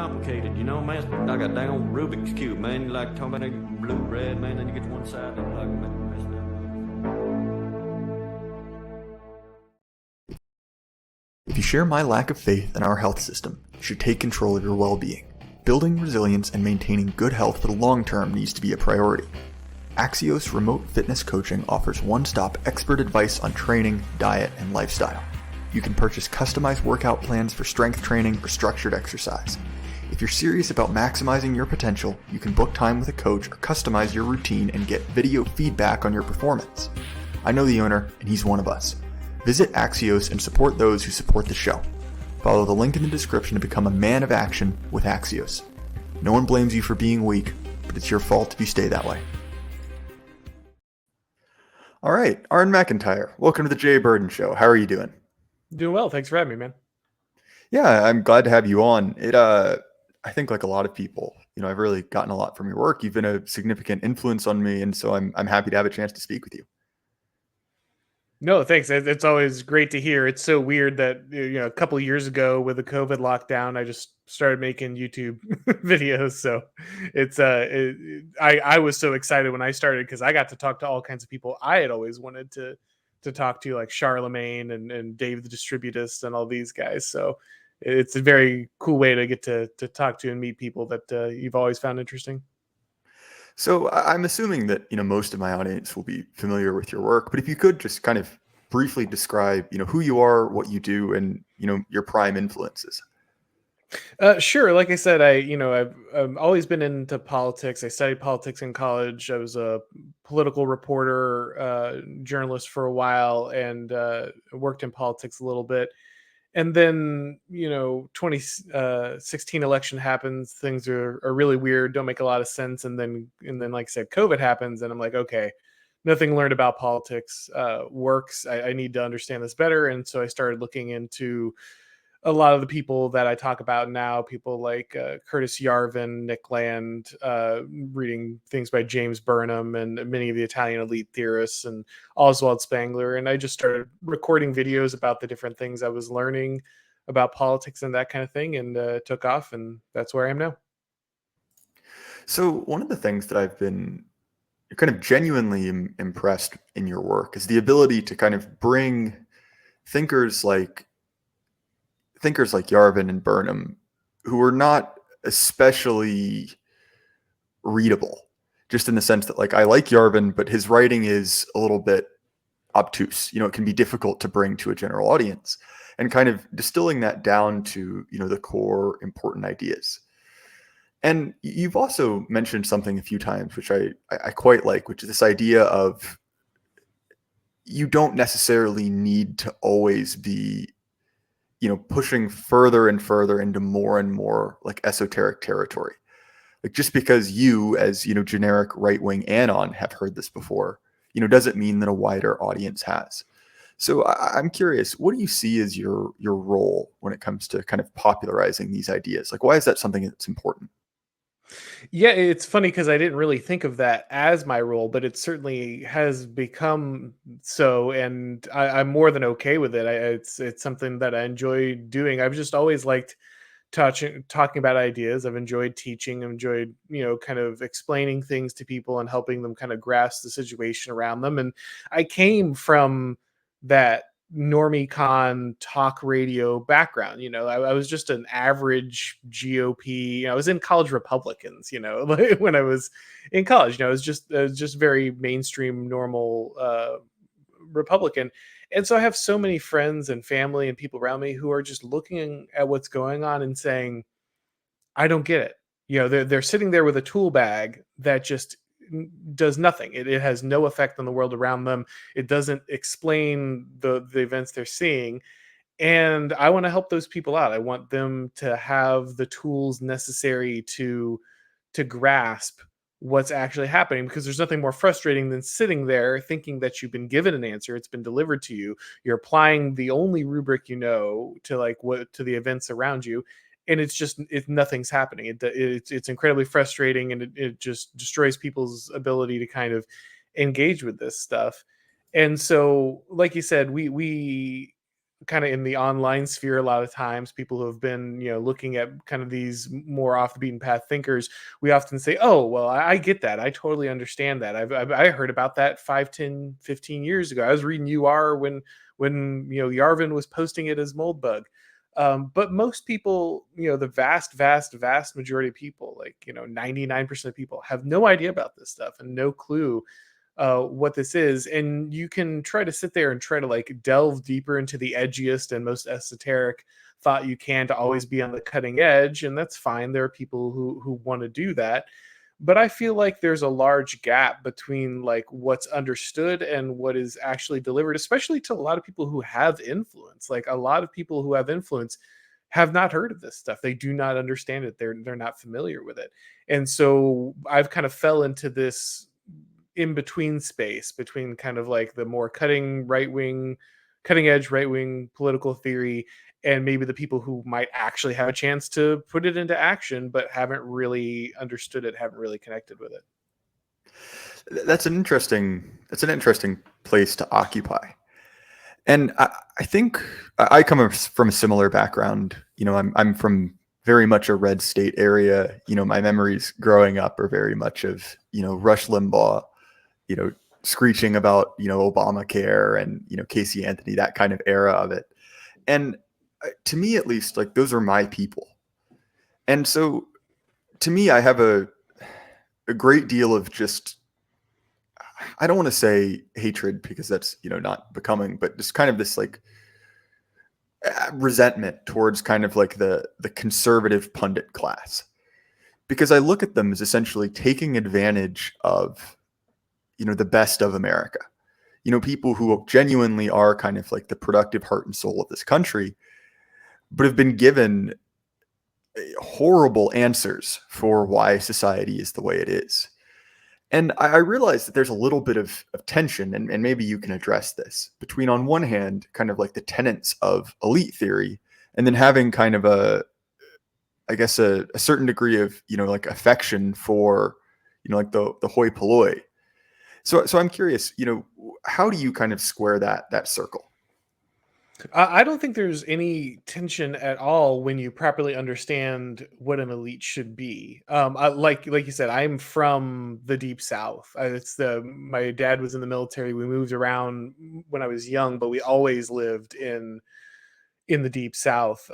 complicated, you know, man. Like a damn Rubik's Cube, man. You like talking about that blue, red, man, then you get to one side, and like, messed up. If you share my lack of faith in our health system, you should take control of your well-being. Building resilience and maintaining good health for the long term needs to be a priority. Axios Remote Fitness Coaching offers one-stop expert advice on training, diet, and lifestyle. You can purchase customized workout plans for strength training or structured exercise. If you're serious about maximizing your potential, you can book time with a coach or customize your routine and get video feedback on your performance. I know the owner, and he's one of us. Visit Axios and support those who support the show. Follow the link in the description to become a man of action with Axios. No one blames you for being weak, but it's your fault if you stay that way. All right, Auron Macintyre, welcome to the Jay Burden Show. How are you doing? Doing well. Thanks for having me, man. Yeah, I'm glad to have you on. I think like a lot of people, I've really gotten a lot from your work. You've been a significant influence on me, and so I'm happy to have a chance to speak with you. No, thanks. It's always great to hear. It's so weird that a couple of years ago with the COVID lockdown, I just started making YouTube videos. So I was so excited when I started because I got to talk to all kinds of people I had always wanted to talk to, like Charlemagne and Dave the Distributist and all these guys. So it's a very cool way to get to talk to and meet people that you've always found interesting. So I'm assuming that, most of my audience will be familiar with your work, but if you could just kind of briefly describe, who you are, what you do, and, your prime influences. Sure. Like I said, I've always been into politics. I studied politics in college. I was a political reporter, journalist for a while, and worked in politics a little bit. And then 2016 election happens. Things are really weird, don't make a lot of sense. And then like I said, COVID happens, and I'm like, okay, nothing learned about politics works. I need to understand this better. And so I started looking into a lot of the people that I talk about now, people like Curtis Yarvin, Nick Land, reading things by James Burnham and many of the Italian elite theorists and Oswald Spengler. And I just started recording videos about the different things I was learning about politics and that kind of thing, and took off, and that's where I am now. So one of the things that I've been kind of genuinely impressed in your work is the ability to kind of bring thinkers like Yarvin and Burnham, who are not especially readable, just in the sense that, like, I like Yarvin, but his writing is a little bit obtuse. It can be difficult to bring to a general audience, and kind of distilling that down to, the core important ideas. And you've also mentioned something a few times, which I quite like, which is this idea of you don't necessarily need to always be pushing further and further into more and more like esoteric territory. Like, just because you, as generic right-wing anon, have heard this before, doesn't mean that a wider audience has. So I'm curious, what do you see as your role when it comes to kind of popularizing these ideas? Like, why is that something that's important? Yeah, it's funny because I didn't really think of that as my role, but it certainly has become so, and I'm more than okay with it. It's something that I enjoy doing. I've just always liked talking about ideas. I've enjoyed teaching. I've enjoyed kind of explaining things to people and helping them kind of grasp the situation around them. And I came from that normie con talk radio background. I was just an average GOP. I was in college Republicans, like when I was in college. I was just very mainstream, normal Republican. And so I have so many friends and family and people around me who are just looking at what's going on and saying, I don't get it. They're sitting there with a tool bag that just does nothing. It has no effect on the world around them. It doesn't explain the events they're seeing. And I want to help those people out. I want them to have the tools necessary to grasp what's actually happening, because there's nothing more frustrating than sitting there thinking that you've been given an answer, it's been delivered to you, you're applying the only rubric to the events around you, and nothing's happening. It's incredibly frustrating, and it just destroys people's ability to kind of engage with this stuff. And so, like you said, we kind of in the online sphere a lot of times, people who have been, looking at kind of these more off the beaten path thinkers, we often say, oh, well, I get that. I totally understand that. I heard about that 5, 10, 15 years ago. I was reading UR when Yarvin was posting it as Moldbug. But most people, the vast, vast, vast majority of people, like, 99% of people have no idea about this stuff and no clue what this is. And you can try to sit there and try to like delve deeper into the edgiest and most esoteric thought you can to always be on the cutting edge. And that's fine. There are people who want to do that. But I feel like there's a large gap between like what's understood and what is actually delivered, especially to a lot of people who have influence. Like a lot of people who have influence have not heard of this stuff. They do not understand it. They're not familiar with it. And so I've kind of fell into this in between space between kind of like the more cutting edge right wing political theory, and maybe the people who might actually have a chance to put it into action but haven't really understood it, haven't really connected with it. That's an interesting place to occupy. And I think I come from a similar background. I'm from very much a red state area. My memories growing up are very much of, Rush Limbaugh, screeching about, Obamacare and, Casey Anthony, that kind of era of it. And to me, at least, like those are my people. And so to me, I have a great deal of just, I don't want to say hatred because that's, not becoming, but just kind of this like resentment towards kind of like the conservative pundit class, because I look at them as essentially taking advantage of, the best of America, people who genuinely are kind of like the productive heart and soul of this country, but have been given horrible answers for why society is the way it is. And I realize that there's a little bit of tension, and maybe you can address this, between on one hand, kind of like the tenets of elite theory, and then having kind of a certain degree of, like affection for, like the hoi polloi. So I'm curious, how do you kind of square that circle? I don't think there's any tension at all when you properly understand what an elite should be. Like you said, I'm from the deep South. My dad was in the military. We moved around when I was young, but we always lived in the deep South.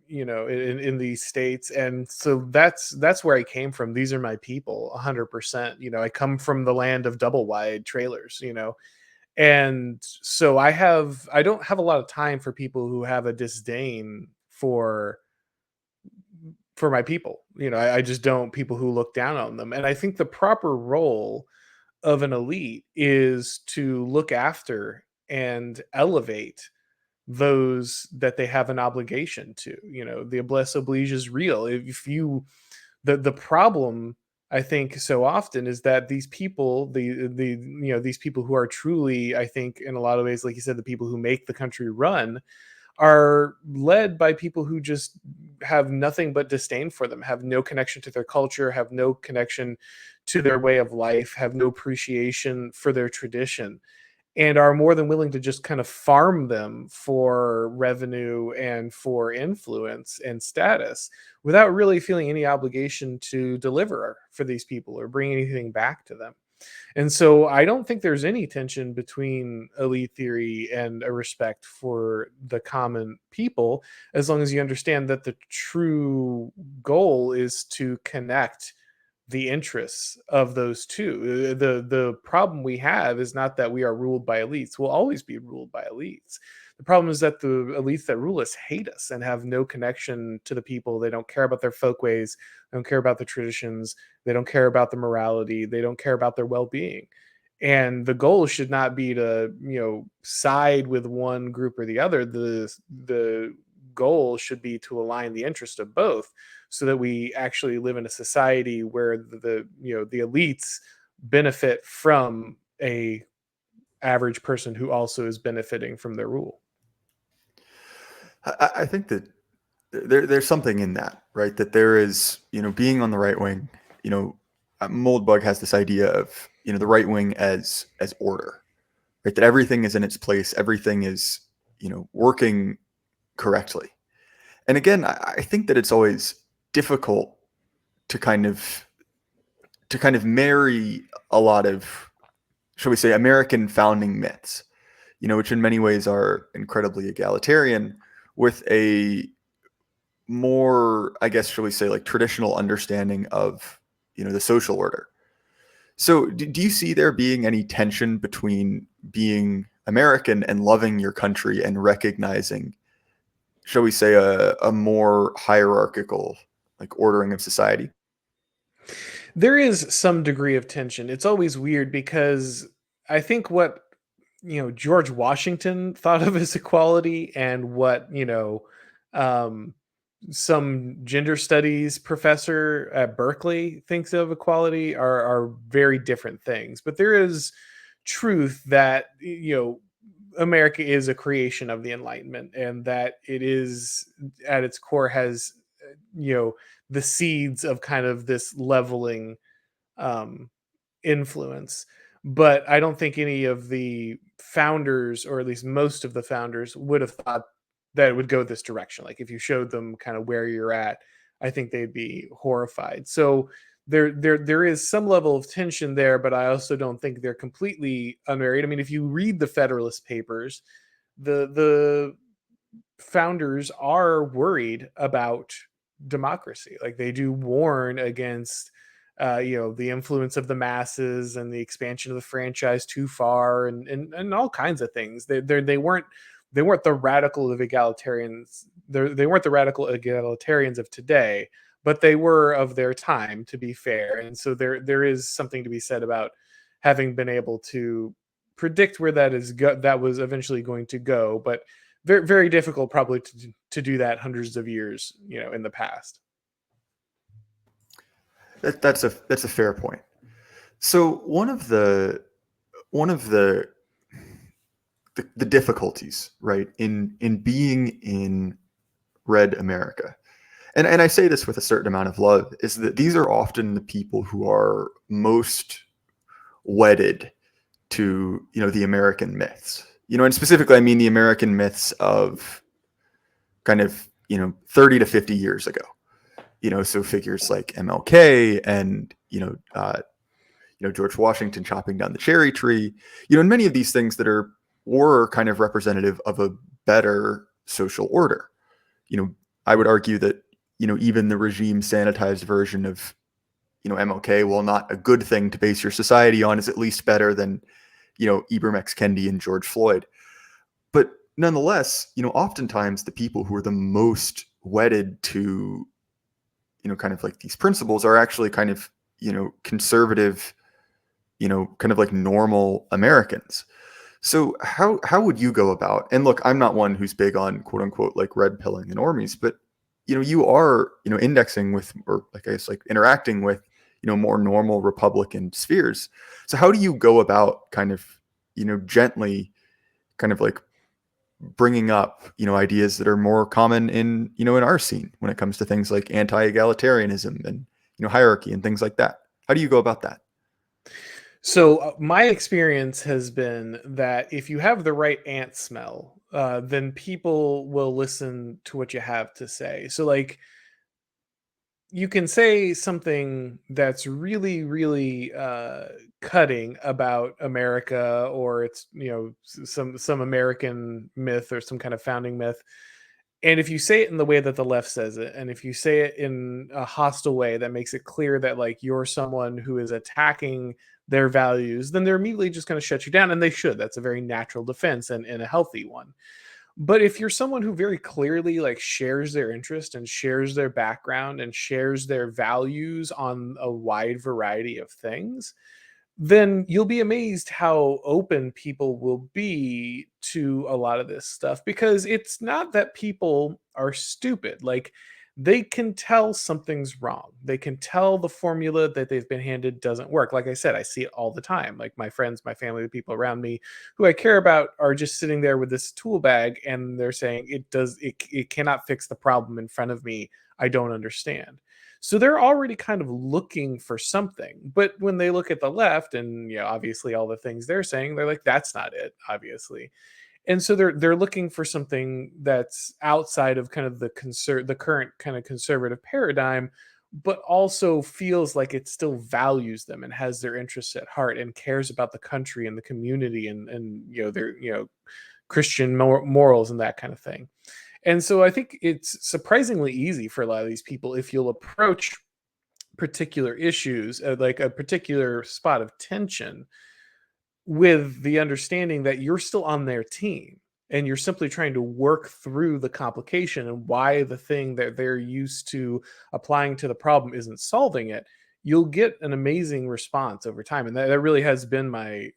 In these states, and so that's where I came from. These are my people, 100%. I come from the land of double wide trailers. And so I don't have a lot of time for people who have a disdain for my people. I just don't. People who look down on them. And I think the proper role of an elite is to look after and elevate those that they have an obligation to. The noblesse oblige is real. If you the problem, I think, so often is that these people, these people who are truly, I think, in a lot of ways, like you said, the people who make the country run, are led by people who just have nothing but disdain for them, have no connection to their culture, have no connection to their way of life, have no appreciation for their tradition, and are more than willing to just kind of farm them for revenue and for influence and status without really feeling any obligation to deliver for these people or bring anything back to them. And so I don't think there's any tension between elite theory and a respect for the common people, as long as you understand that the true goal is to connect the interests of those two. The problem we have is not that we are ruled by elites. We'll always be ruled by elites. The problem is that the elites that rule us hate us and have no connection to the people. They don't care about their folkways. They don't care about the traditions. They don't care about the morality. They don't care about their well-being. And the goal should not be to, side with one group or the other. The goal should be to align the interest of both, so that we actually live in a society where the elites benefit from a average person who also is benefiting from their rule. I think that there's something in that, right? That there is, being on the right wing, Moldbug has this idea of, the right wing as order, right? That everything is in its place. Everything is, working correctly. And again, I think that it's always difficult to kind of marry a lot of, shall we say, American founding myths, which in many ways are incredibly egalitarian, with a more, I guess, shall we say, like traditional understanding of, the social order. So do you see there being any tension between being American and loving your country and recognizing, shall we say, a more hierarchical, like, ordering of society? There is some degree of tension. It's always weird because I think what George Washington thought of as equality and what um, some gender studies professor at Berkeley thinks of equality are very different things. But there is truth that America is a creation of the Enlightenment, and that it is at its core has you know the seeds of kind of this leveling um, influence. But I don't think any of the founders, or at least most of the founders, would have thought that it would go this direction. Like if you showed them kind of where you're at, I think they'd be horrified. So there is some level of tension there, but I also don't think they're completely unmarried. I mean, if you read the Federalist Papers, the founders are worried about democracy. Like they do warn against the influence of the masses and the expansion of the franchise too far, and all kinds of things. They weren't the radical of egalitarians. They weren't the radical egalitarians of today, but they were of their time, to be fair. And so there is something to be said about having been able to predict where that was eventually going to go, but very, very difficult probably to do that hundreds of years in the past. That's a fair point. So one of the difficulties, right, in being in Red America, and I say this with a certain amount of love, is that these are often the people who are most wedded to the American myths, and specifically I mean the American myths of kind of 30 to 50 years ago, so figures like MLK and George Washington chopping down the cherry tree, and many of these things that were kind of representative of a better social order. I would argue that even the regime sanitized version of MLK, while not a good thing to base your society on, is at least better than Ibram X. Kendi and George Floyd. But nonetheless, oftentimes the people who are the most wedded to kind of like these principles are actually kind of conservative, kind of like normal Americans. So how would you go about, and look, I'm not one who's big on quote unquote like red pilling and normies, but you are indexing with, or like I guess like interacting with more normal Republican spheres. So how do you go about kind of gently kind of like bringing up ideas that are more common in in our scene when it comes to things like anti-egalitarianism and hierarchy and things like that? How do you go about that? So my experience has been that if you have the right ant smell, then people will listen to what you have to say. So like you can say something that's really, really cutting about America, or it's some American myth or some kind of founding myth. And if you say it in the way that the left says it, and if you say it in a hostile way that makes it clear that like you're someone who is attacking their values, then they're immediately just going to shut you down. And they should. That's a very natural defense, and a healthy one. But if you're someone who very clearly like shares their interest and shares their background and shares their values on a wide variety of things, then you'll be amazed how open people will be to a lot of this stuff, because it's not that people are stupid. Like they can tell something's wrong. They can tell the formula that they've been handed doesn't work. Like I said, I see it all the time. Like my friends, my family, the people around me who I care about are just sitting there with this tool bag and they're saying it cannot fix the problem in front of me. I don't understand. So they're already kind of looking for something. But when they look at the left and obviously all the things they're saying, they're like, that's not it, obviously. And so they're looking for something that's outside of kind of the current kind of conservative paradigm, but also feels like it still values them and has their interests at heart and cares about the country and the community and their Christian morals and that kind of thing. And so I think it's surprisingly easy for a lot of these people if you'll approach particular issues, like a particular spot of tension, with the understanding that you're still on their team and you're simply trying to work through the complication and why the thing that they're used to applying to the problem isn't solving it. You'll get an amazing response over time, and that really has been my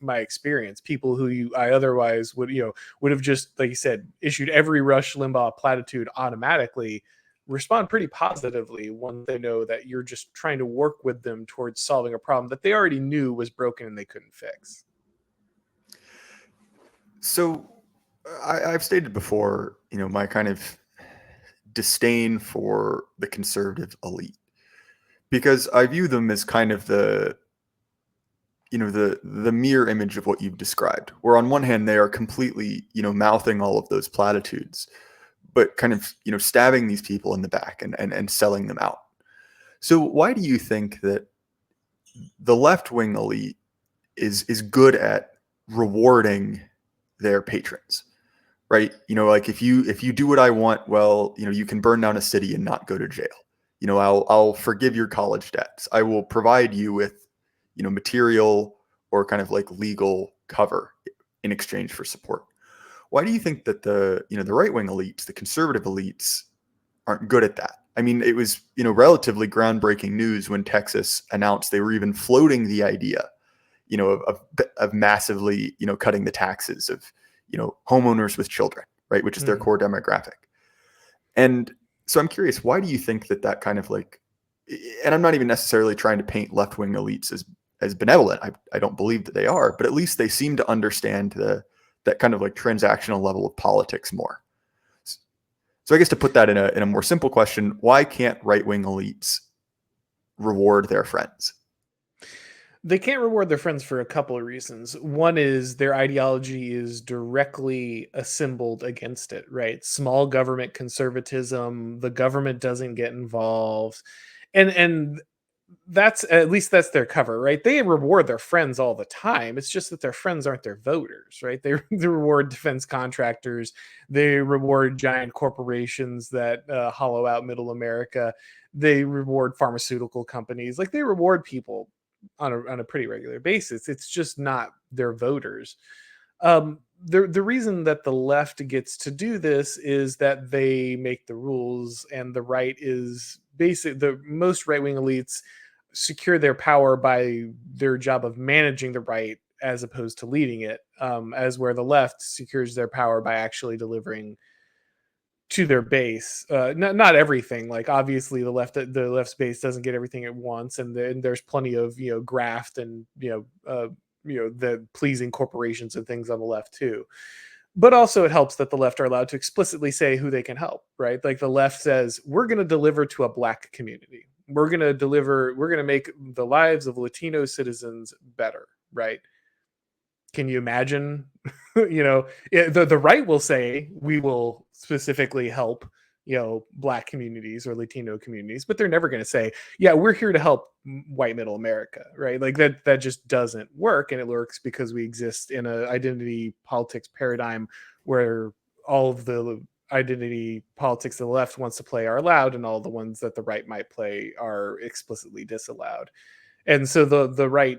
experience. People who I otherwise would have just, like you said, issued every Rush Limbaugh platitude automatically, respond pretty positively when they know that you're just trying to work with them towards solving a problem that they already knew was broken and they couldn't fix. So I've stated before, my kind of disdain for the conservative elite, because I view them as kind of the mirror image of what you've described, where on one hand they are completely, mouthing all of those platitudes, but kind of, stabbing these people in the back and selling them out. So why do you think that the left-wing elite is good at rewarding their patrons, right? Like if you do what I want, well, you can burn down a city and not go to jail. I'll forgive your college debts. I will provide you with, material or kind of like legal cover in exchange for support. Why do you think that the right-wing elites, the conservative elites, aren't good at that? I mean, it was, relatively groundbreaking news when Texas announced they were even floating the idea, of massively, cutting the taxes of, homeowners with children, right, which is their core demographic. And so I'm curious, why do you think that kind of like, and I'm not even necessarily trying to paint left-wing elites as benevolent. I don't believe that they are, but at least they seem to understand that kind of like transactional level of politics more. So I guess to put that in a more simple question, why can't right-wing elites reward their friends? They can't reward their friends for a couple of reasons. One is their ideology is directly assembled against it, right? Small government conservatism, the government doesn't get involved. And that's, at least that's their cover, right? They reward their friends all the time. It's just that their friends aren't their voters, right? They reward defense contractors. They reward giant corporations that hollow out middle America. They reward pharmaceutical companies. Like, they reward people on a pretty regular basis. It's just not their voters. The reason that the left gets to do this is that they make the rules, and the right is basic. The most right-wing elites secure their power by their job of managing the right as opposed to leading it, as where the left secures their power by actually delivering to their base. Not everything. Like, obviously the left's base doesn't get everything at once, and then there's plenty of graft and the pleasing corporations and things on the left too. But also it helps that the left are allowed to explicitly say who they can help, right? Like, the left says, we're going to deliver to a Black community. We're going to make the lives of Latino citizens better, right? Can you imagine? The right will say, we will specifically help, Black communities or Latino communities, but they're never going to say, yeah, we're here to help white middle America, right? Like, that just doesn't work. And it works because we exist in an identity politics paradigm where all of the identity politics the left wants to play are allowed, and all the ones that the right might play are explicitly disallowed. And so the right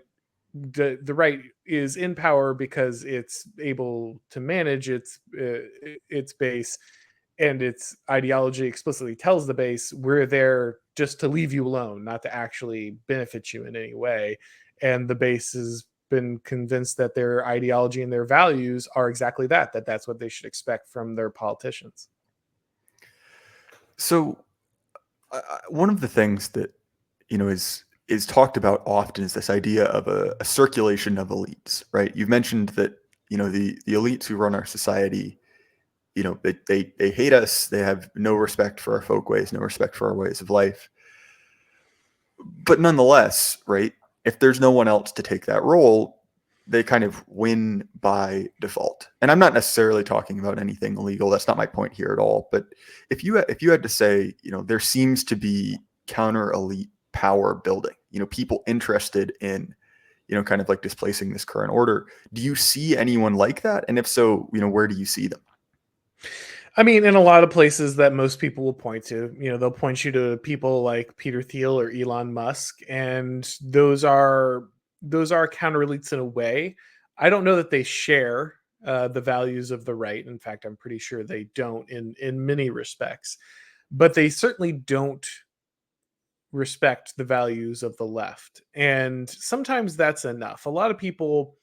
is in power because it's able to manage its base, and its ideology explicitly tells the base, we're there just to leave you alone, not to actually benefit you in any way. And the base has been convinced that their ideology and their values are exactly that's what they should expect from their politicians. So one of the things that is talked about often is this idea of a circulation of elites, right? You've mentioned that the elites who run our society, they hate us. They have no respect for our folkways, no respect for our ways of life. But nonetheless, right, if there's no one else to take that role, they kind of win by default. And I'm not necessarily talking about anything illegal. That's not my point here at all. But if you had to say, there seems to be counter elite power building, people interested in, kind of like displacing this current order. Do you see anyone like that? And if so, where do you see them? I mean, in a lot of places that most people will point to, they'll point you to people like Peter Thiel or Elon Musk, and those are counter elites in a way. I don't know that they share the values of the right. In fact, I'm pretty sure they don't in many respects, but they certainly don't respect the values of the left. And sometimes that's enough. A lot of people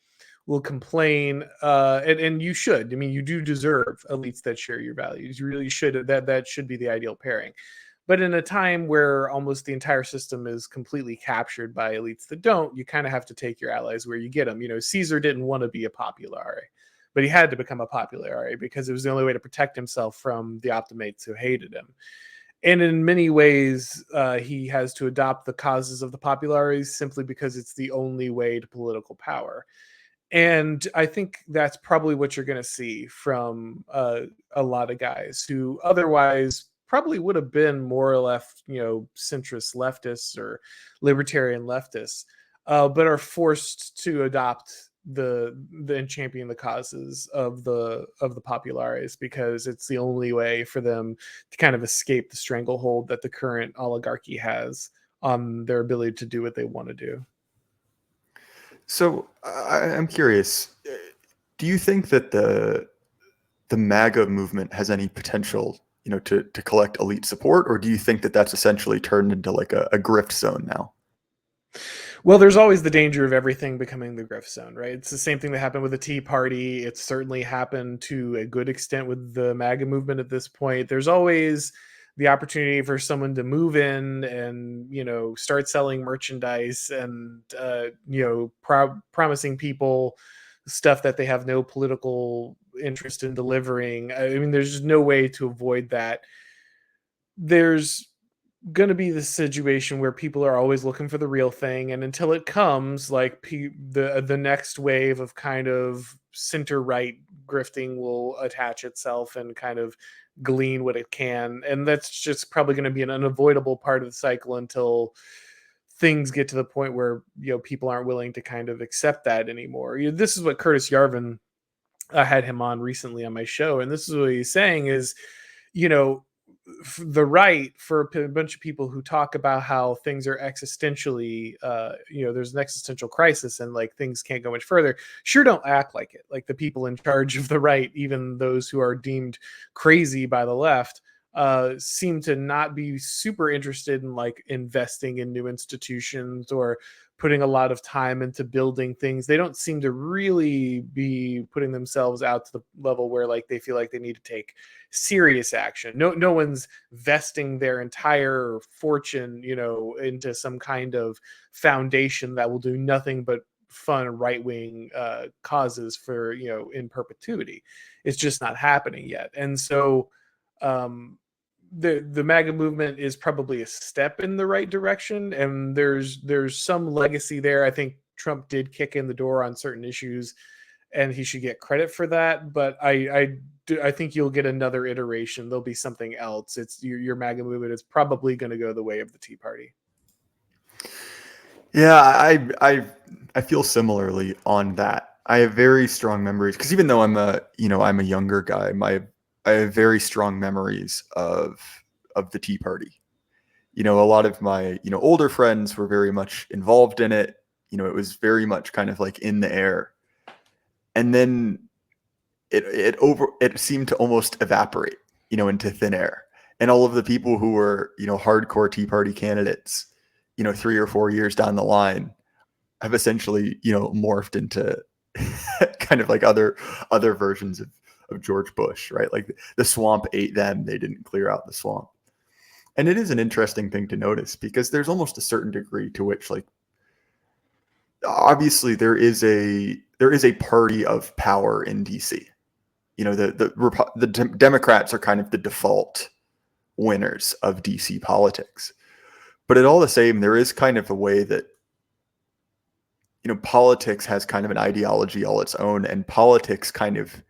will complain, and you should. I mean, you do deserve elites that share your values. You really should. That should be the ideal pairing. But in a time where almost the entire system is completely captured by elites that don't, you kind of have to take your allies where you get them. Caesar didn't want to be a populare, but he had to become a populare because it was the only way to protect himself from the optimates who hated him. And in many ways, he has to adopt the causes of the populares simply because it's the only way to political power. And I think that's probably what you're going to see from a lot of guys who otherwise probably would have been more or less, centrist leftists or libertarian leftists, but are forced to adopt and champion the causes of the populares because it's the only way for them to kind of escape the stranglehold that the current oligarchy has on their ability to do what they want to do. So I'm curious, do you think that the MAGA movement has any potential, to collect elite support, or do you think that that's essentially turned into like a grift zone now? Well, there's always the danger of everything becoming the grift zone, right? It's the same thing that happened with the Tea Party. It's certainly happened to a good extent with the MAGA movement at this point. There's always the opportunity for someone to move in and, start selling merchandise and, promising people stuff that they have no political interest in delivering. I mean, there's just no way to avoid that. There's going to be the situation where people are always looking for the real thing, and until it comes, like the next wave of kind of center right grifting will attach itself and kind of glean what it can, and that's just probably going to be an unavoidable part of the cycle until things get to the point where people aren't willing to kind of accept that anymore. This is what Curtis Yarvin, I had him on recently on my show, and this is what he's saying is, the right, for a bunch of people who talk about how things are existentially, there's an existential crisis and like things can't go much further, sure don't act like it. Like the people in charge of the right, even those who are deemed crazy by the left, seem to not be super interested in like investing in new institutions or putting a lot of time into building things. They don't seem to really be putting themselves out to the level where like they feel like they need to take serious action. No one's vesting their entire fortune, into some kind of foundation that will do nothing but fun right-wing causes for, in perpetuity. It's just not happening yet. And so the MAGA movement is probably a step in the right direction, and there's some legacy there. I think Trump did kick in the door on certain issues, and he should get credit for that. But I think you'll get another iteration. There'll be something else. It's your MAGA movement is probably going to go the way of the Tea Party. Yeah, I feel similarly on that. I have very strong memories because even though I'm a younger guy, I have very strong memories of the Tea Party. A lot of my, older friends were very much involved in it. It was very much kind of like in the air. And then it seemed to almost evaporate, into thin air. And all of the people who were, hardcore Tea Party candidates, 3 or 4 years down the line have essentially, morphed into kind of like other versions of George Bush, right? Like the swamp ate them. They didn't clear out the swamp. And it is an interesting thing to notice because there's almost a certain degree to which, like, obviously there is a party of power in DC. The Democrats are kind of the default winners of DC politics. But at all the same, there is kind of a way that politics has kind of an ideology all its own, and politics kind of,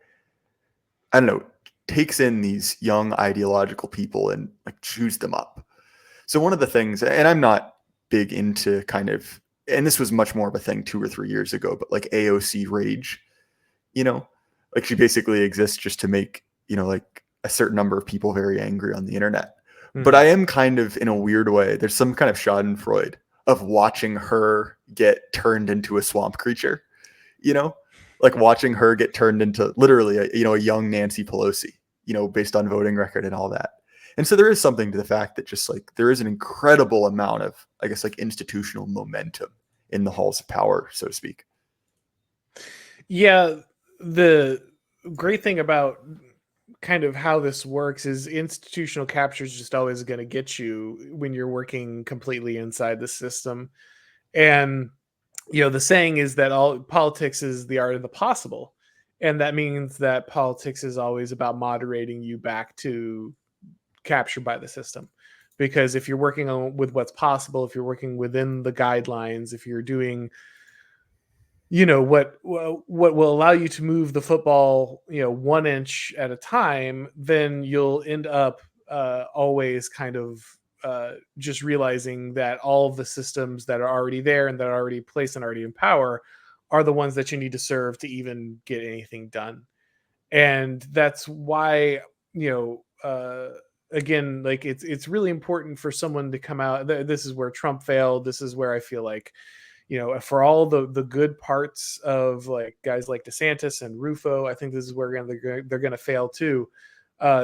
I don't know, takes in these young ideological people and like chews them up. So one of the things, and I'm not big into kind of, and this was much more of a thing 2 or 3 years ago, but like AOC rage, like she basically exists just to make, like a certain number of people very angry on the internet. But I am kind of, in a weird way, there's some kind of schadenfreude of watching her get turned into a swamp creature, like watching her get turned into literally a young Nancy Pelosi, based on voting record and all that. And so there is something to the fact that just like there is an incredible amount of, I guess, like institutional momentum in the halls of power, so to speak. Yeah, the great thing about kind of how this works is institutional capture is just always going to get you when you're working completely inside the system. And the saying is that all politics is the art of the possible, and that means that politics is always about moderating you back to capture by the system. Because if you're working with what's possible, if you're working within the guidelines, if you're doing what will allow you to move the football 1 inch at a time, then you'll end up always kind of just realizing that all of the systems that are already there and that are already placed and already in power are the ones that you need to serve to even get anything done. And that's why again, like it's really important for someone to come out. This is where Trump failed. This is where I feel like for all the good parts of like guys like DeSantis and Rufo, I think this is where they're going to fail too.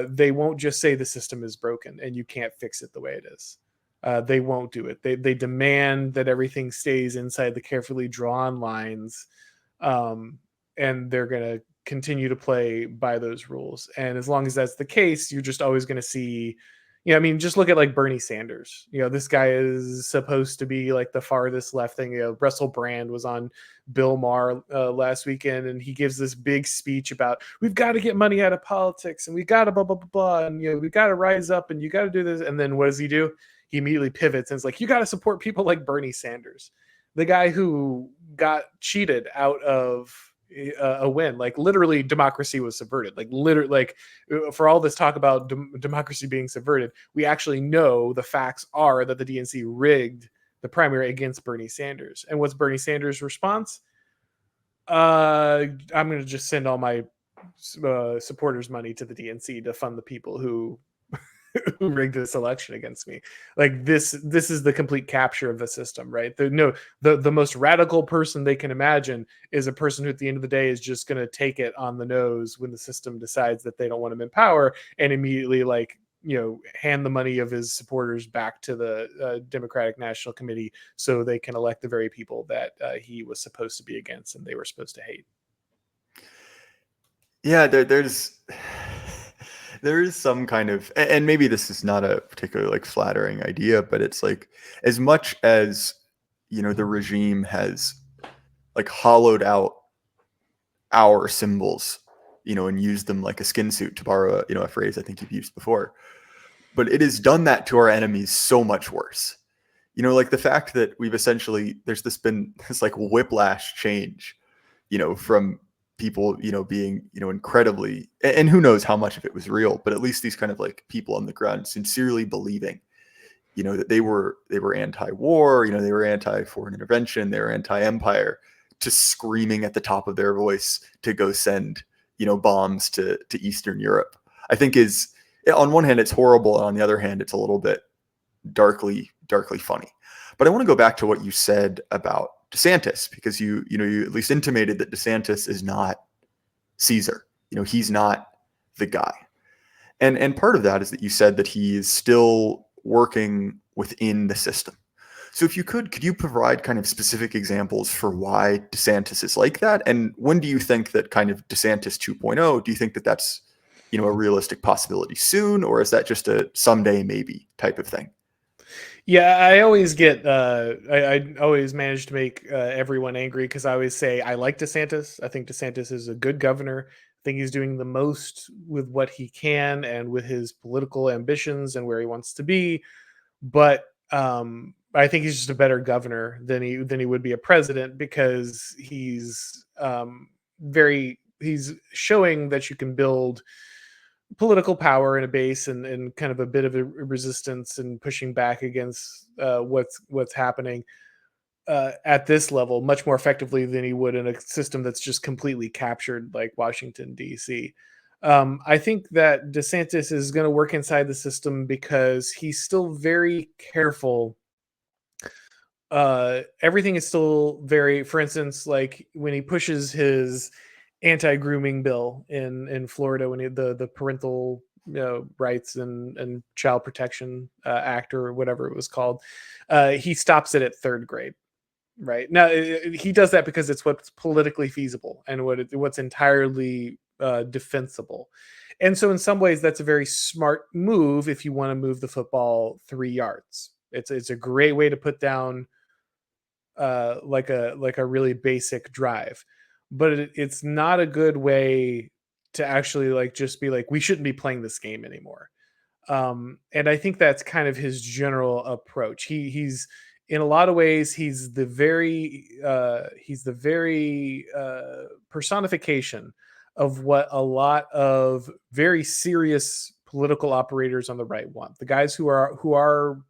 They won't just say the system is broken and you can't fix it the way it is. They won't do it. They demand that everything stays inside the carefully drawn lines, and they're going to continue to play by those rules. And as long as that's the case, you're just always going to see. Just look at like Bernie Sanders. This guy is supposed to be like the farthest left thing. Russell Brand was on Bill Maher last weekend, and he gives this big speech about we've got to get money out of politics, and we've got to blah, blah, blah, blah, and we've got to rise up, and you got to do this. And then what does he do? He immediately pivots and it's like, you got to support people like Bernie Sanders, the guy who got cheated out of a win. Like literally democracy was subverted. Like literally, like for all this talk about democracy being subverted, we actually know the facts are that the DNC rigged the primary against Bernie Sanders. And what's Bernie Sanders' response? I'm going to just send all my supporters money to the DNC to fund the people who who rigged this election against me. Like this is the complete capture of the system, right? The most radical person they can imagine is a person who at the end of the day is just going to take it on the nose when the system decides that they don't want him in power, and immediately hand the money of his supporters back to the Democratic National Committee so they can elect the very people that he was supposed to be against and they were supposed to hate. Yeah, there is some kind of, and maybe this is not a particularly like flattering idea, but it's like as much as the regime has like hollowed out our symbols, and used them like a skin suit, to borrow a phrase I think you've used before, but it has done that to our enemies so much worse. Like the fact that we've essentially there's been this like whiplash change, from people, being, incredibly, and who knows how much of it was real, but at least these kind of like people on the ground sincerely believing, that they were anti-war, they were anti-foreign intervention, they were anti-empire, to screaming at the top of their voice to go send, bombs to Eastern Europe. I think is, on one hand, it's horrible, and on the other hand, it's a little bit darkly funny. But I want to go back to what you said about DeSantis, because you at least intimated that DeSantis is not Caesar. He's not the guy. And part of that is that you said that he is still working within the system. So if you could you provide kind of specific examples for why DeSantis is like that? And when do you think that kind of DeSantis 2.0, do you think that that's, a realistic possibility soon, or is that just a someday maybe type of thing? Yeah, I always get I always manage to make everyone angry because I always say I like DeSantis. I think DeSantis is a good governor. I think he's doing the most with what he can and with his political ambitions and where he wants to be. But I think he's just a better governor than he would be a president, because he's he's showing that you can build political power and a base, and kind of a bit of a resistance and pushing back against what's happening at this level much more effectively than he would in a system that's just completely captured like Washington D.C. I think that DeSantis is going to work inside the system because he's still very careful. Everything is still very, for instance, like when he pushes his anti-grooming bill in Florida, when the parental rights and child protection act, or whatever it was called, he stops it at third grade. Right now, he does that because it's what's politically feasible and what's entirely defensible. And so, in some ways, that's a very smart move if you want to move the football 3 yards. It's a great way to put down like a really basic drive, but it's not a good way to actually like just be like, we shouldn't be playing this game anymore. And I think that's kind of his general approach. He's in a lot of ways he's the very personification of what a lot of very serious political operators on the right want. The guys who are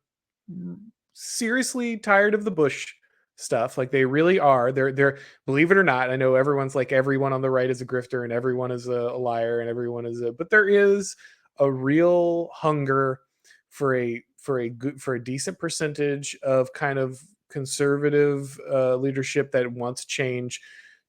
seriously tired of the Bush stuff. Like, they really are. They're believe it or not, I know everyone's like, everyone on the right is a grifter and everyone is a liar and everyone is but there is a real hunger for a decent percentage of kind of conservative leadership that wants change,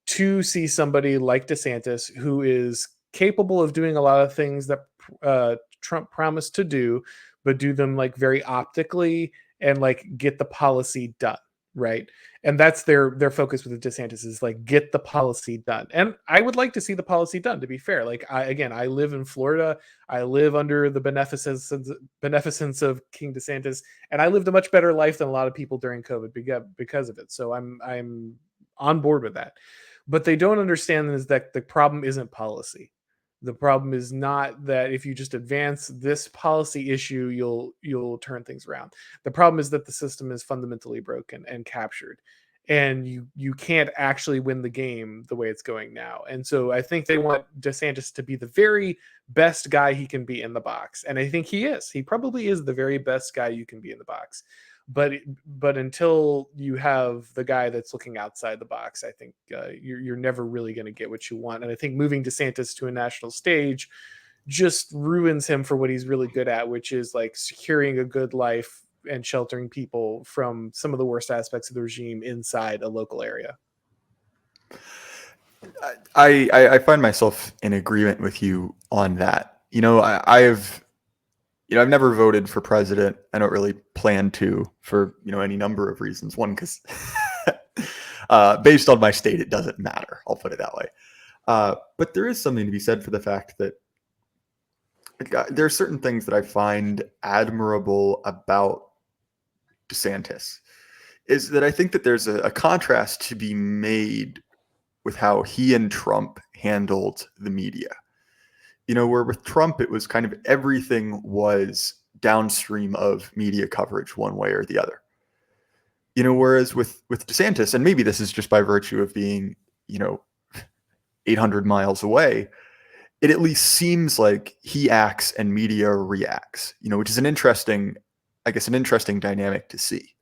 to see somebody like DeSantis, who is capable of doing a lot of things that Trump promised to do, but do them like very optically and like get the policy done. Right. And that's their focus with the DeSantis, is like, get the policy done. And I would like to see the policy done, to be fair. Like, I live in Florida. I live under the beneficence of King DeSantis, and I lived a much better life than a lot of people during COVID because of it. So I'm on board with that. But they don't understand is that the problem isn't policy. The problem is not that if you just advance this policy issue, you'll turn things around. The problem is that the system is fundamentally broken and captured, and you can't actually win the game the way it's going now. And so I think they want DeSantis to be the very best guy he can be in the box, and I think he is. He probably is the very best guy you can be in the box. But until you have the guy that's looking outside the box, I think you're never really going to get what you want. And I think moving DeSantis to a national stage just ruins him for what he's really good at, which is like securing a good life and sheltering people from some of the worst aspects of the regime inside a local area. I find myself in agreement with you on that. I've never voted for president. I don't really plan to, for any number of reasons. One, because based on my state, it doesn't matter. I'll put it that way. But there is something to be said for the fact that there are certain things that I find admirable about DeSantis. Is that I think that there's a contrast to be made with how he and Trump handled the media. Where with Trump, it was kind of everything was downstream of media coverage one way or the other. Whereas with DeSantis, and maybe this is just by virtue of being, 800 miles away, it at least seems like he acts and media reacts, which is an interesting dynamic to see.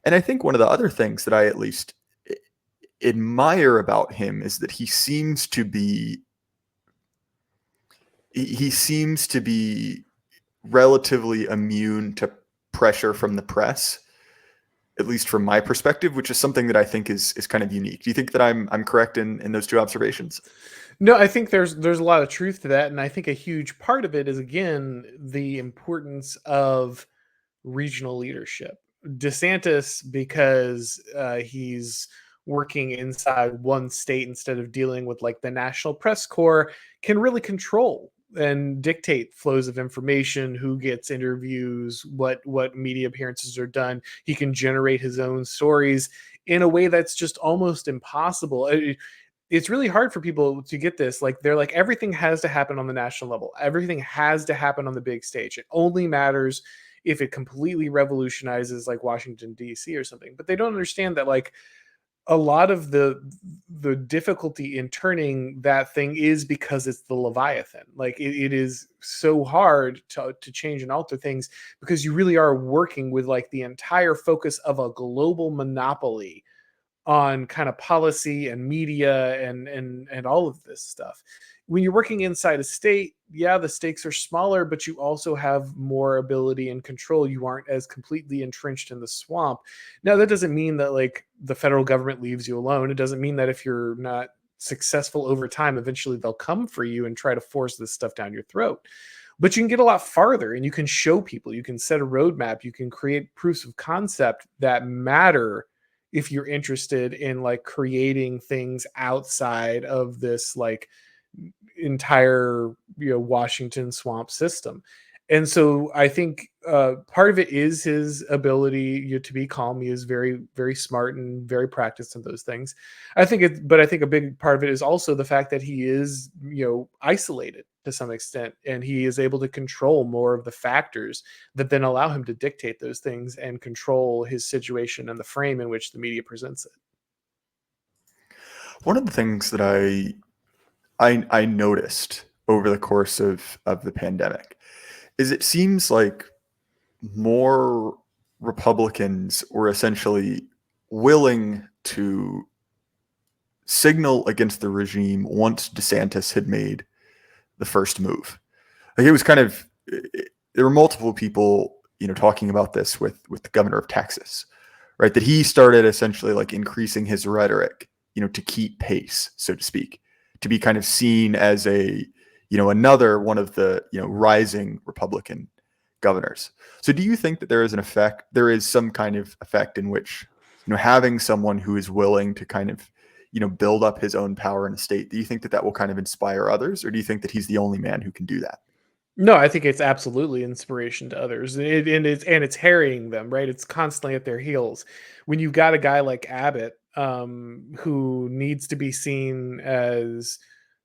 And I think one of the other things that I at least admire about him is that he seems to be relatively immune to pressure from the press, at least from my perspective, which is something that I think is kind of unique. Do you think that I'm correct in those two observations? No, I think there's a lot of truth to that. And I think a huge part of it is, again, the importance of regional leadership. DeSantis, because he's working inside one state instead of dealing with like the national press corps, can really control and dictate flows of information, who gets interviews, what media appearances are done. He can generate his own stories in a way that's just almost impossible. It's really hard for people to get this. Like, they're like, everything has to happen on the national level. Everything has to happen on the big stage. It only matters if it completely revolutionizes like Washington D.C. or something. But they don't understand that like a lot of the difficulty in turning that thing is because it's the Leviathan. Like it is so hard to change and alter things because you really are working with like the entire focus of a global monopoly on kind of policy and media and all of this stuff. When you're working inside a state, yeah, the stakes are smaller, but you also have more ability and control. You aren't as completely entrenched in the swamp. Now, that doesn't mean that like the federal government leaves you alone. It doesn't mean that if you're not successful over time, eventually they'll come for you and try to force this stuff down your throat. But you can get a lot farther and you can show people, you can set a roadmap, you can create proofs of concept that matter if you're interested in like creating things outside of this like entire Washington swamp system. And so I think part of it is his ability to be calm. He is very, very smart and very practiced in those things. But I think a big part of it is also the fact that he is, isolated to some extent, and he is able to control more of the factors that then allow him to dictate those things and control his situation and the frame in which the media presents it. One of the things that I noticed over the course of the pandemic is it seems like more Republicans were essentially willing to signal against the regime once DeSantis had made the first move. Like it was kind of, there were multiple people, talking about this with the governor of Texas, right? That he started essentially like increasing his rhetoric, to keep pace, so to speak, to be kind of seen as a, another one of the, rising Republican governors. So do you think that there is some kind of effect in which, having someone who is willing to kind of, build up his own power in a state, do you think that will kind of inspire others, or do you think that he's the only man who can do that? No, I think it's absolutely inspiration to others. It's harrying them, right? It's constantly at their heels. When you've got a guy like Abbott, who needs to be seen as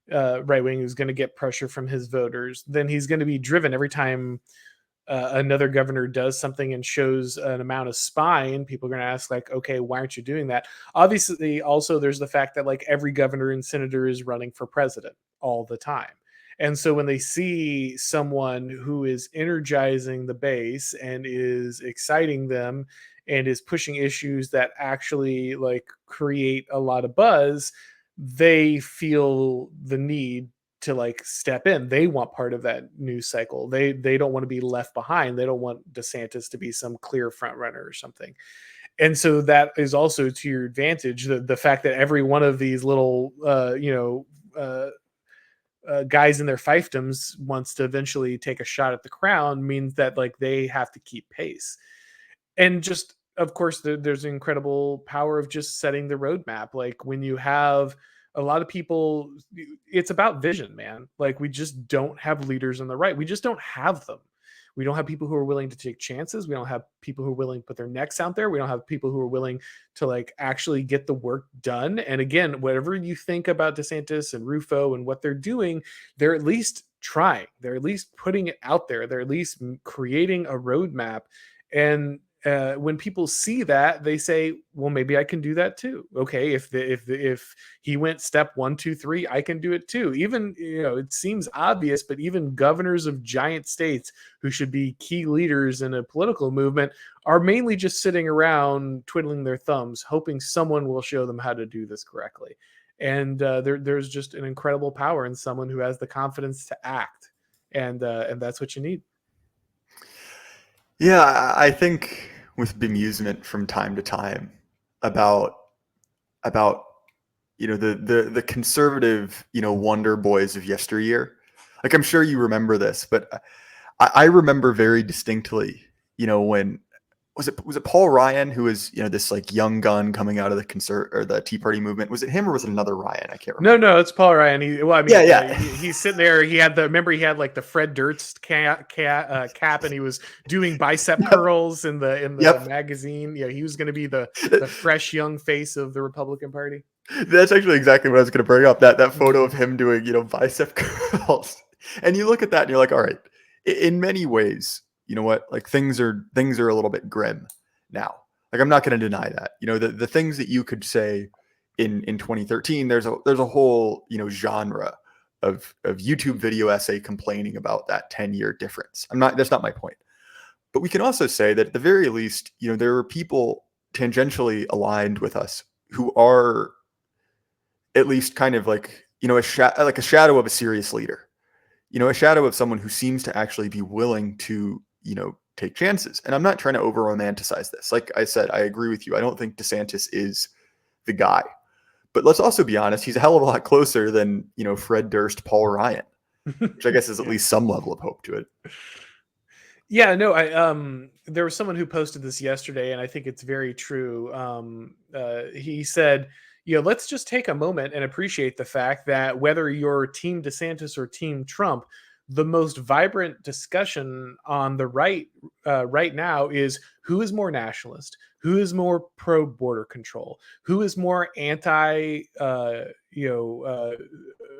right wing, who's going to get pressure from his voters, then he's going to be driven every time another governor does something and shows an amount of spine. People are going to ask like, okay, why aren't you doing that? Obviously, also there's the fact that like every governor and senator is running for president all the time. And so when they see someone who is energizing the base and is exciting them and is pushing issues that actually like create a lot of buzz, they feel the need to like step in. They want part of that news cycle. They don't want to be left behind. They don't want DeSantis to be some clear front runner or something. And so that is also to your advantage. The fact that every one of these little guys in their fiefdoms wants to eventually take a shot at the crown means that like they have to keep pace. And just of course there's incredible power of just setting the roadmap. Like when you have a lot of people, it's about vision, man. Like we just don't have leaders on the right. We just don't have them. We don't have people who are willing to take chances. We don't have people who are willing to put their necks out there. We don't have people who are willing to like actually get the work done. And again, whatever you think about DeSantis and Rufo and what they're doing, they're at least trying. They're at least putting it out there. They're at least creating a roadmap. And when people see that, they say, well, maybe I can do that too. Okay, if he went step 1, 2, 3, I can do it too. Even, it seems obvious, but even governors of giant states who should be key leaders in a political movement are mainly just sitting around twiddling their thumbs, hoping someone will show them how to do this correctly. And there's just an incredible power in someone who has the confidence to act, and that's what you need. Yeah, I think with bemusement from time to time about the conservative wonder boys of yesteryear. Like I'm sure you remember this, but I remember very distinctly when was it Paul Ryan who was this like young gun coming out of the Tea Party movement? Was it him or was it another Ryan? I can't remember. No, it's Paul Ryan. He's sitting there. He had like the Fred Durst cap, and he was doing bicep curls in the magazine. Yeah, he was going to be the fresh young face of the Republican Party. That's actually exactly what I was going to bring up. That photo of him doing bicep curls, and you look at that and you're like, all right. In many ways, you know what, like things are a little bit grim now. Like I'm not going to deny that. You know, the things that you could say in 2013, there's a whole, you know, genre of YouTube video essay complaining about that 10-year difference. That's not my point. But we can also say that at the very least, you know, there are people tangentially aligned with us who are at least kind of like, you know, a shadow of a serious leader, you know, a shadow of someone who seems to actually be willing to, you know, take chances. And I'm not trying to over romanticize this. Like I said, I agree with you. I don't think DeSantis is the guy, but let's also be honest. He's a hell of a lot closer than, you know, Fred Durst, Paul Ryan, which I guess is at least some level of hope to it. Yeah, no, there was someone who posted this yesterday, and I think it's very true. He said, you know, let's just take a moment and appreciate the fact that whether you're Team DeSantis or Team Trump, the most vibrant discussion on the right right now is who is more nationalist, who is more pro border control, who is more anti,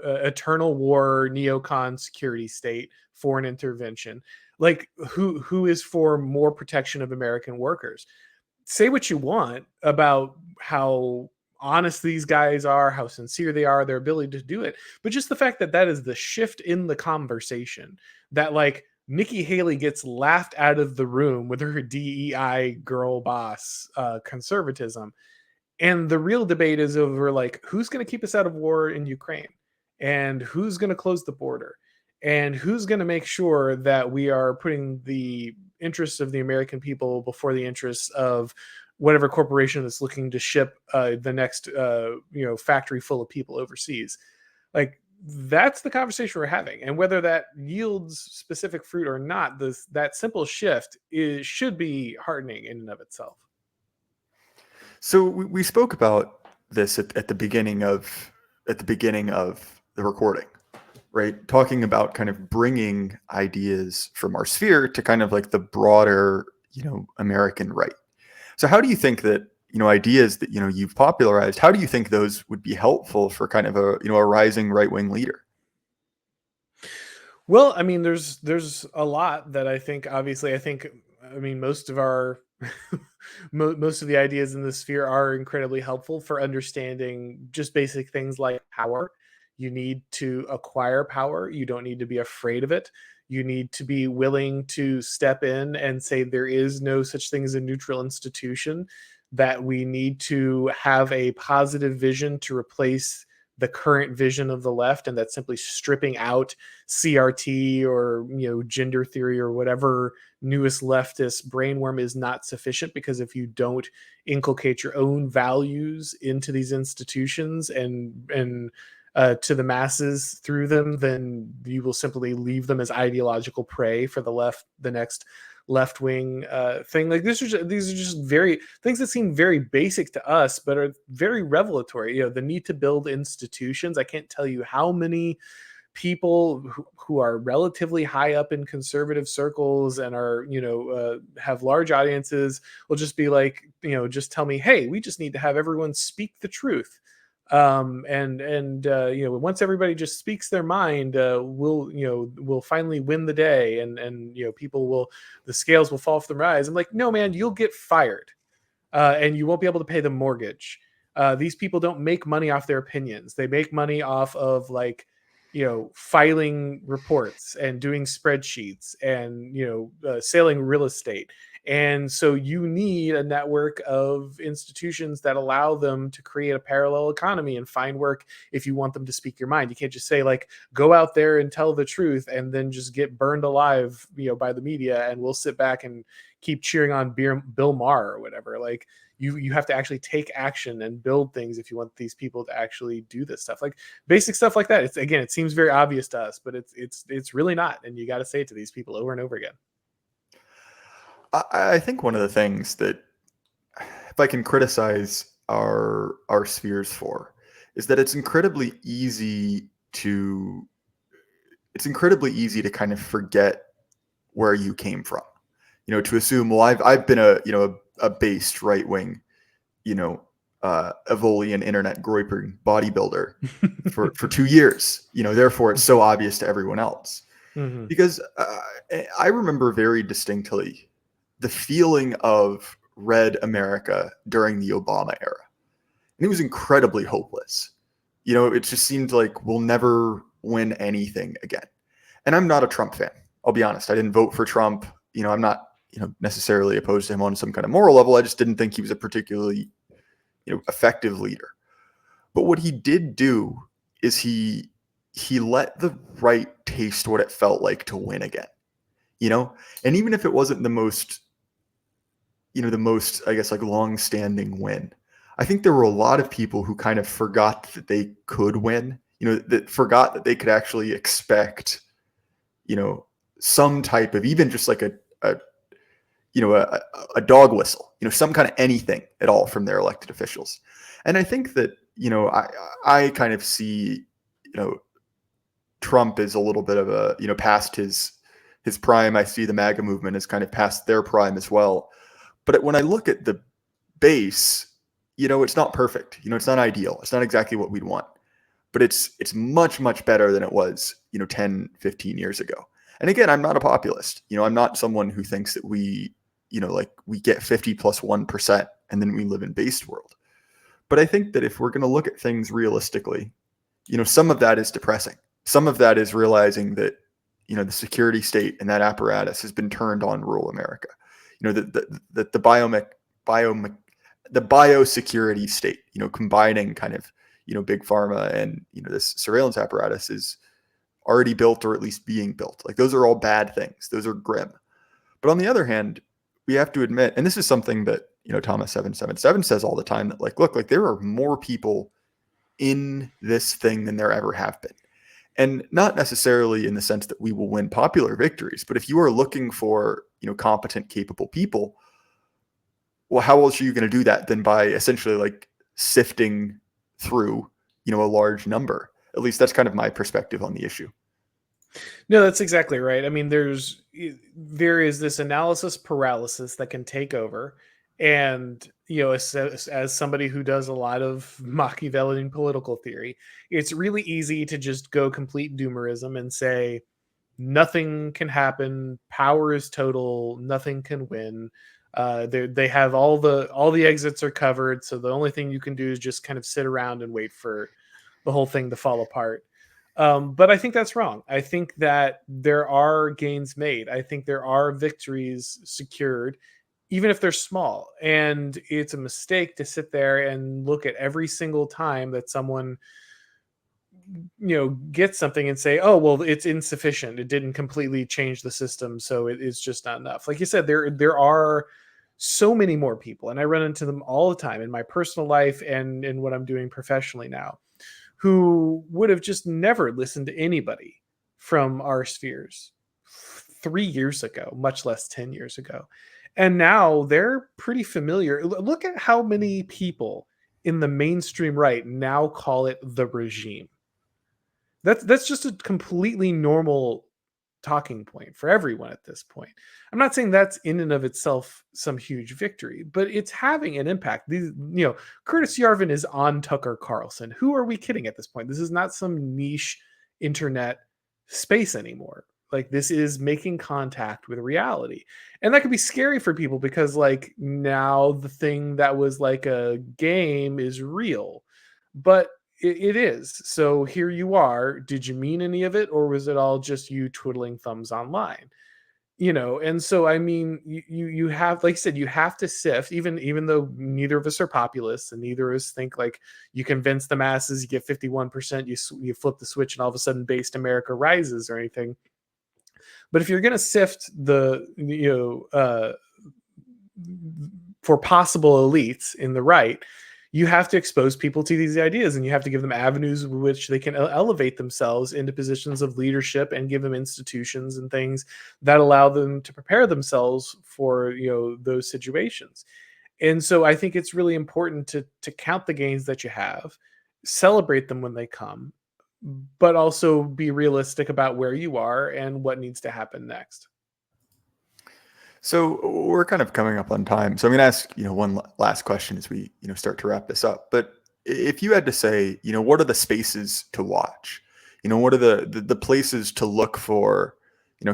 eternal war, neocon security state, foreign intervention. Like who is for more protection of American workers. Say what you want about how honest these guys are, how sincere they are, their ability to do it, but just the fact that that is the shift in the conversation, that like Nikki Haley gets laughed out of the room with her DEI girl boss conservatism, and the real debate is over like who's going to keep us out of war in Ukraine, and who's going to close the border, and who's going to make sure that we are putting the interests of the American people before the interests of whatever corporation that's looking to ship the next factory full of people overseas. Like that's the conversation we're having, and whether that yields specific fruit or not, that simple shift should be heartening in and of itself. So we spoke about this at the beginning of the recording, right? Talking about kind of bringing ideas from our sphere to kind of like the broader, you know, American right. So how do you think that, you know, ideas that, you know, you've popularized, how do you think those would be helpful for kind of a, you know, a rising right-wing leader? Well, I mean, there's a lot that I think. Obviously, I mean, most of our most of the ideas in this sphere are incredibly helpful for understanding just basic things like power. You need to acquire power. You don't need to be afraid of it. You need to be willing to step in and say there is no such thing as a neutral institution, that we need to have a positive vision to replace the current vision of the left, and that's simply stripping out CRT or, you know, gender theory or whatever newest leftist brainworm is not sufficient, because if you don't inculcate your own values into these institutions and to the masses through them, then you will simply leave them as ideological prey for the next left wing thing. Like these are just very things that seem very basic to us, but are very revelatory. You know, the need to build institutions. I can't tell you how many people who are relatively high up in conservative circles and are, have large audiences will just be like, just tell me, hey, we just need to have everyone speak the truth. Once everybody just speaks their mind, we'll finally win the day, and the scales will fall from their eyes. I'm like, no, man, you'll get fired, and you won't be able to pay the mortgage. These people don't make money off their opinions. They make money off of filing reports and doing spreadsheets and, selling real estate. And so you need a network of institutions that allow them to create a parallel economy and find work if you want them to speak your mind. You can't just say, like, go out there and tell the truth and then just get burned alive, by the media, and we'll sit back and keep cheering on Bill Maher or whatever. Like, you have to actually take action and build things if you want these people to actually do this stuff, like basic stuff like that. It seems very obvious to us, but it's really not. And you got to say it to these people over and over again. I think one of the things that, if I can criticize our spheres for, is that it's incredibly easy to kind of forget where you came from. To assume, well, I've been a based right wing, Evolian internet groyping bodybuilder for 2 years. Therefore it's so obvious to everyone else. Mhm. because I remember very distinctly the feeling of red America during the Obama era. And it was incredibly hopeless. It just seemed like we'll never win anything again. And I'm not a Trump fan. I'll be honest. I didn't vote for Trump. I'm not, necessarily opposed to him on some kind of moral level. I just didn't think he was a particularly, effective leader. But what he did do is he let the right taste what it felt like to win again. And even if it wasn't the most, I guess, like long-standing win, I think there were a lot of people who kind of forgot that they could win, that forgot that they could actually expect, some type of, even just like a dog whistle, some kind of anything at all from their elected officials. And I think that, I kind of see, Trump is a little bit of a, past his prime. I see the MAGA movement as kind of past their prime as well. But when I look at the base, it's not perfect. It's not ideal. It's not exactly what we'd want, but it's much, much better than it was, 10, 15 years ago. And again, I'm not a populist. I'm not someone who thinks that we, like we get 50 plus 1% and then we live in based world. But I think that if we're going to look at things realistically, some of that is depressing. Some of that is realizing that, the security state and that apparatus has been turned on rural America. The biosecurity state, combining kind of, big pharma and, this surveillance apparatus is already built, or at least being built. Like, those are all bad things. Those are grim. But on the other hand, we have to admit, and this is something that, Thomas 777 says all the time, that like, look, like there are more people in this thing than there ever have been. And not necessarily in the sense that we will win popular victories, but if you are looking for, competent, capable people, well, how else are you going to do that than by essentially like sifting through, a large number? At least that's kind of my perspective on the issue. No, that's exactly right. I mean, there is this analysis paralysis that can take over. And, as somebody who does a lot of Machiavellian political theory, it's really easy to just go complete doomerism and say, nothing can happen. Power is total. Nothing can win. They have all the exits are covered. So the only thing you can do is just kind of sit around and wait for the whole thing to fall apart. But I think that's wrong. I think that there are gains made. I think there are victories secured, even if they're small. And it's a mistake to sit there and look at every single time that someone, gets something and say, oh, well, it's insufficient. It didn't completely change the system. So it's just not enough. Like you said, there are so many more people, and I run into them all the time in my personal life and in what I'm doing professionally now, who would have just never listened to anybody from our spheres 3 years ago, much less 10 years ago. And now they're pretty familiar. Look at how many people in the mainstream right now call it the regime. That's just a completely normal talking point for everyone at this point. I'm not saying that's in and of itself some huge victory, but it's having an impact. These, Curtis Yarvin is on Tucker Carlson. Who are we kidding at this point? This is not some niche internet space anymore. Like, this is making contact with reality. And that could be scary for people because, like, now the thing that was like a game is real. But it is. So here you are. Did you mean any of it, or was it all just you twiddling thumbs online? And so I mean, you have, like I said, you have to sift, even though neither of us are populists and neither of us think like you convince the masses, you get 51%, you flip the switch, and all of a sudden based America rises or anything. But if you're going to sift the for possible elites in the right, you have to expose people to these ideas, and you have to give them avenues in which they can elevate themselves into positions of leadership, and give them institutions and things that allow them to prepare themselves for those situations. And so I think it's really important to count the gains that you have, celebrate them when they come, but also be realistic about where you are and what needs to happen next. So we're kind of coming up on time. So I'm going to ask, one last question as we, start to wrap this up. But if you had to say, what are the spaces to watch? What are the places to look for,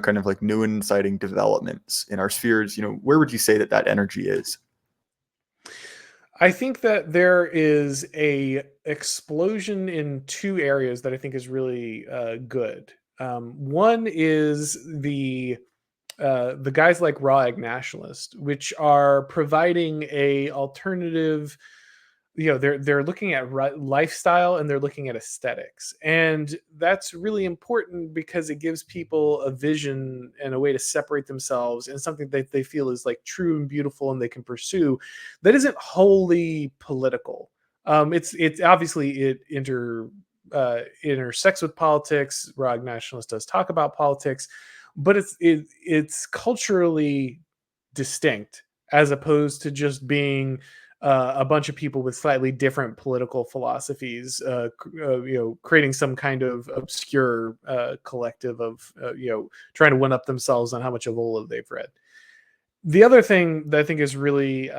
kind of like new and exciting developments in our spheres, where would you say that energy is? I think that there is a explosion in two areas that I think is really good. One is the guys like Raw Egg Nationalist, which are providing a alternative. They're looking at lifestyle, and they're looking at aesthetics, and that's really important because it gives people a vision and a way to separate themselves and something that they feel is like true and beautiful and they can pursue, that isn't wholly political. It's obviously intersects with politics. Raw Egg Nationalist does talk about politics, but it's culturally distinct, as opposed to just being a bunch of people with slightly different political philosophies, creating some kind of obscure collective of, trying to one up themselves on how much of Ola they've read. The other thing that I think is really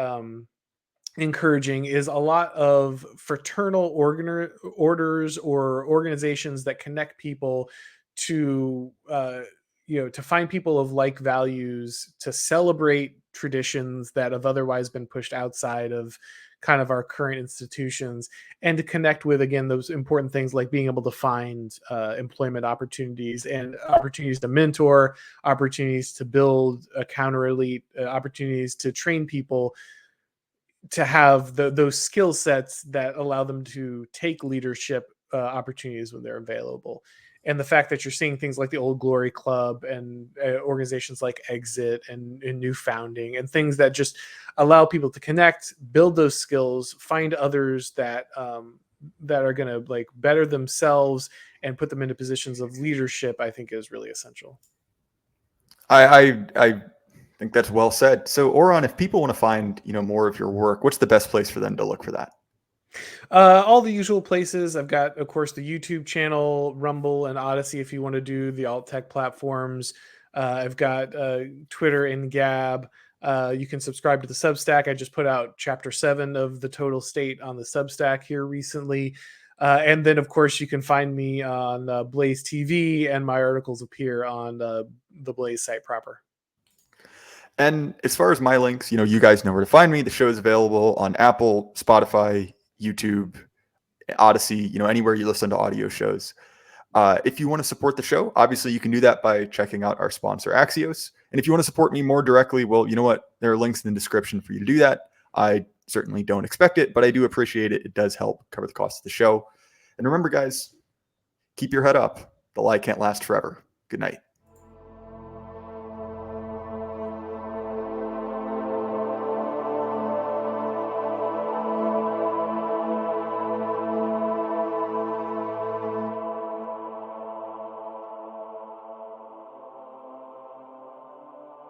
encouraging is a lot of fraternal orders or organizations that connect people to to find people of like values, to celebrate traditions that have otherwise been pushed outside of kind of our current institutions, and to connect with, again, those important things like being able to find employment opportunities and opportunities to mentor, opportunities to build a counter elite, opportunities to train people to have those skill sets that allow them to take leadership opportunities when they're available. And the fact that you're seeing things like the Old Glory Club and organizations like Exit and New Founding and things that just allow people to connect, build those skills, find others that that are going to like better themselves and put them into positions of leadership, I think is really essential. I think that's well said. So, Auron, if people want to find more of your work, what's the best place for them to look for that? All the usual places. I've got, of course, the YouTube channel, Rumble, and Odyssey if you want to do the alt tech platforms. I've got Twitter and Gab. You can subscribe to the Substack. I just put out Chapter 7 of the Total State on the Substack here recently. And then, of course, you can find me on Blaze TV, and my articles appear on the Blaze site proper. And as far as my links, you guys know where to find me. The show is available on Apple, Spotify, YouTube, Odyssey, anywhere you listen to audio shows. If you want to support the show, obviously you can do that by checking out our sponsor, Axios. And if you want to support me more directly, well, you know what? There are links in the description for you to do that. I certainly don't expect it, but I do appreciate it. It does help cover the cost of the show. And remember, guys, keep your head up. The lie can't last forever. Good night.